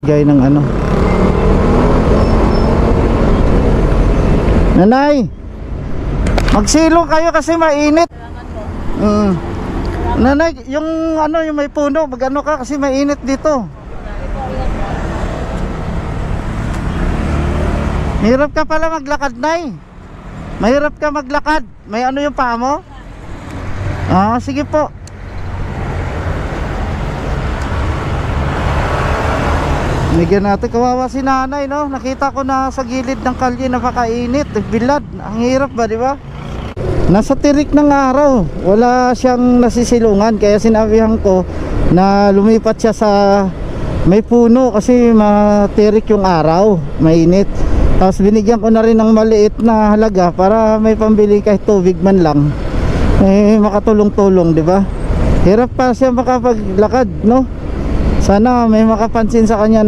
Gaya ng ano. Nanay, magsilong kayo kasi mainit. Nanay, yung ano, yung may puno, magano ka kasi mainit dito. Mahirap ka pala maglakad, Nay. Mahirap ka maglakad. May ano yung paa mo? Ah, sige po. Bigyan natin, kawawa si nanay, no? Nakita ko na sa gilid ng kalye, napakainit, bilad. Ang hirap ba, di ba? Nasa tirik ng araw, wala siyang nasisilungan. Kaya sinabihan ko na lumipat siya sa may puno kasi matirik yung araw, mainit. Tapos binigyan ko na rin ng maliit na halaga para may pambili kahit tubig man lang. Makatulong-tulong, di ba? Hirap pa siya makapaglakad, no? Sana may makapansin sa kanya na